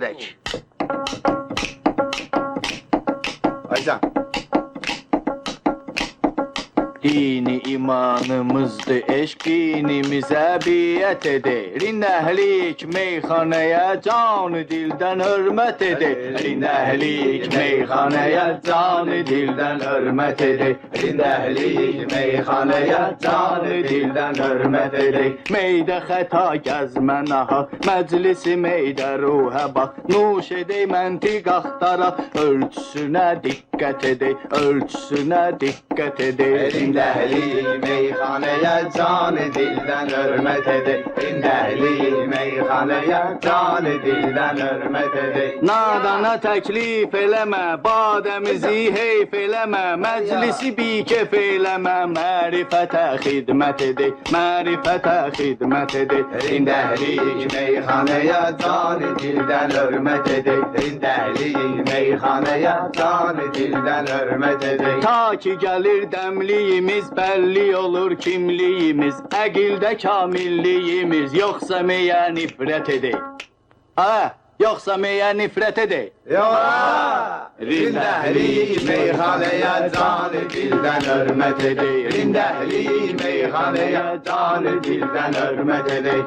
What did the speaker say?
Rək. Aycan. Dini imanımızdır, eşq dinimizə biət edir. Rinəhlik meyxanəyə canı dildən hörmət edir. Rinəhlik meyxanəyə canı dildən hörmət edir. Rinəhlik meyxanəyə canı dildən hörmət edir. Meydə xəta gəzmə nahaq, məclisi meydə ruhə bax. Nuş edək məntiq axtaraq, ölçüsünə diqqət edək, ölçüsünə diqqət edək. Rindəhlik meyxanəyə canı dildən hörmət edir. Rindəhlik meyxanəyə canı dildən hörmət edir. Nadana təklif eləmə, badəmizi heyf eləmə, məclisi bikef eləmə, mərifətə xidmət edək, mərifətə xidmət edək. Rindəhlik meyxanəyə canı dildən hörmət edir. Rindəhlik meyxanəyə canı dildən hörmət edir. Ta ki gəlir dəmliyimiz, bəlli olur kimliyimiz, əqildə kamilliyimiz, yoxsa meyə nifrət edək. Yoxsa meyə nifrət edək. Rindəhlik meyxanəyə canı dildən hörmət edir. Rindəhlik meyxanəyə canı dildən hörmət edir.